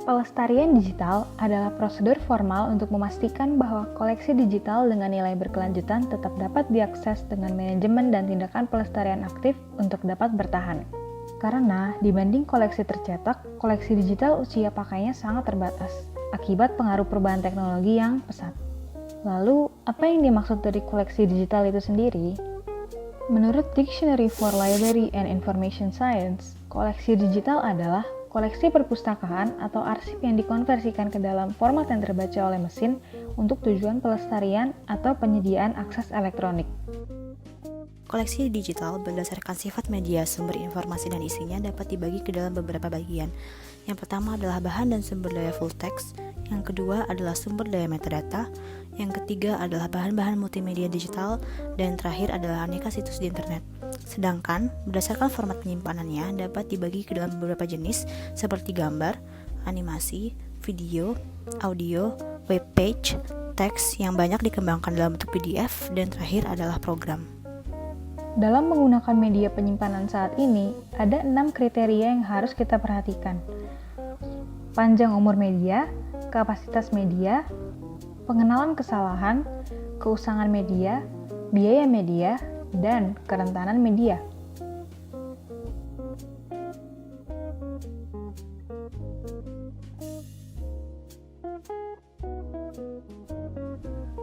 Pelestarian digital adalah prosedur formal untuk memastikan bahwa koleksi digital dengan nilai berkelanjutan tetap dapat diakses dengan manajemen dan tindakan pelestarian aktif untuk dapat bertahan. Karena dibanding koleksi tercetak, koleksi digital usia pakainya sangat terbatas akibat pengaruh perubahan teknologi yang pesat. Lalu, apa yang dimaksud dari koleksi digital itu sendiri? Menurut Dictionary for Library and Information Science, koleksi digital adalah koleksi perpustakaan atau arsip yang dikonversikan ke dalam format yang terbaca oleh mesin untuk tujuan pelestarian atau penyediaan akses elektronik. Koleksi digital berdasarkan sifat media, sumber informasi dan isinya dapat dibagi ke dalam beberapa bagian. Yang pertama adalah bahan dan sumber daya full text, yang kedua adalah sumber daya metadata, yang ketiga adalah bahan-bahan multimedia digital, dan terakhir adalah aneka situs di internet. Sedangkan, berdasarkan format penyimpanannya dapat dibagi ke dalam beberapa jenis seperti gambar, animasi, video, audio, web page, teks yang banyak dikembangkan dalam bentuk PDF, dan terakhir adalah program. Dalam menggunakan media penyimpanan saat ini, ada 6 kriteria yang harus kita perhatikan. Panjang umur media, kapasitas media, pengenalan kesalahan, keusangan media, biaya media, dan kerentanan media.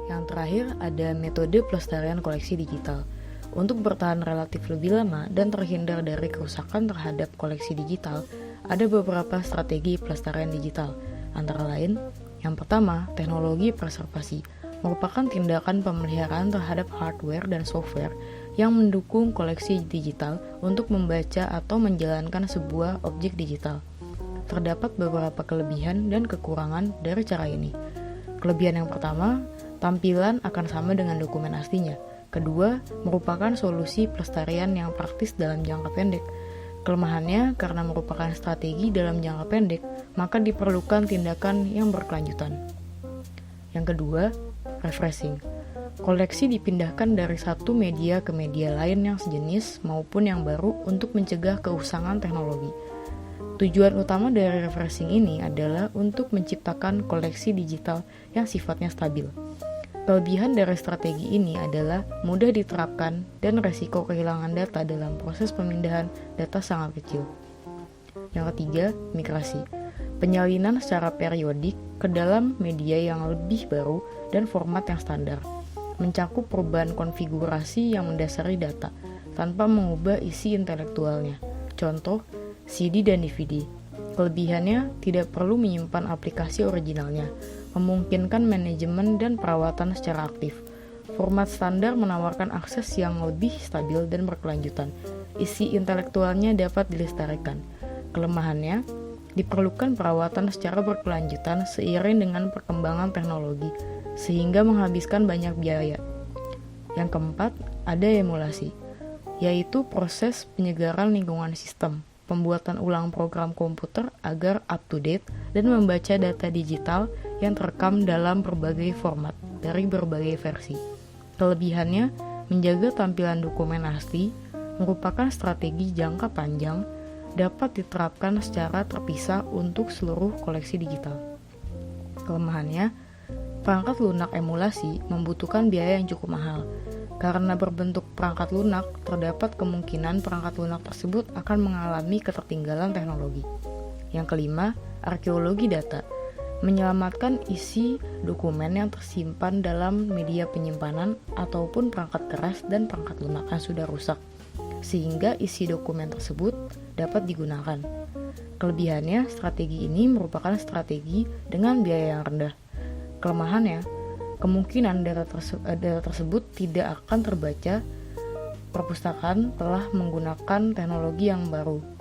Yang terakhir ada metode pelestarian koleksi digital. Untuk bertahan relatif lebih lama dan terhindar dari kerusakan terhadap koleksi digital, ada beberapa strategi pelestarian digital. Antara lain, yang pertama, teknologi preservasi merupakan tindakan pemeliharaan terhadap hardware dan software yang mendukung koleksi digital untuk membaca atau menjalankan sebuah objek digital. Terdapat beberapa kelebihan dan kekurangan dari cara ini. Kelebihan yang pertama, tampilan akan sama dengan dokumen aslinya. Kedua, merupakan solusi pelestarian yang praktis dalam jangka pendek. Kelemahannya, karena merupakan strategi dalam jangka pendek, maka diperlukan tindakan yang berkelanjutan. Yang kedua, refreshing. Koleksi dipindahkan dari satu media ke media lain yang sejenis maupun yang baru untuk mencegah keusangan teknologi. Tujuan utama dari refreshing ini adalah untuk menciptakan koleksi digital yang sifatnya stabil. Kelebihan dari strategi ini adalah mudah diterapkan dan resiko kehilangan data dalam proses pemindahan data sangat kecil. Yang ketiga, migrasi. Penyalinan secara periodik ke dalam media yang lebih baru dan format yang standar. Mencakup perubahan konfigurasi yang mendasari data tanpa mengubah isi intelektualnya. Contoh, CD dan DVD. Kelebihannya tidak perlu menyimpan aplikasi originalnya, memungkinkan manajemen dan perawatan secara aktif. Format standar menawarkan akses yang lebih stabil dan berkelanjutan. Isi intelektualnya dapat dilestarikan. Kelemahannya, diperlukan perawatan secara berkelanjutan seiring dengan perkembangan teknologi, sehingga menghabiskan banyak biaya. Yang keempat, ada emulasi, yaitu proses penyegaran lingkungan sistem, pembuatan ulang program komputer agar up-to-date dan membaca data digital yang terekam dalam berbagai format dari berbagai versi. Kelebihannya, menjaga tampilan dokumen asli, merupakan strategi jangka panjang, dapat diterapkan secara terpisah untuk seluruh koleksi digital. Kelemahannya, perangkat lunak emulasi membutuhkan biaya yang cukup mahal. Karena berbentuk perangkat lunak, terdapat kemungkinan perangkat lunak tersebut akan mengalami ketertinggalan teknologi. Yang kelima, arkeologi data. Menyelamatkan isi dokumen yang tersimpan dalam media penyimpanan ataupun perangkat keras dan perangkat lunak yang sudah rusak, sehingga isi dokumen tersebut dapat digunakan. Kelebihannya, strategi ini merupakan strategi dengan biaya yang rendah. Kelemahannya, kemungkinan data tersebut tidak akan terbaca. Perpustakaan telah menggunakan teknologi yang baru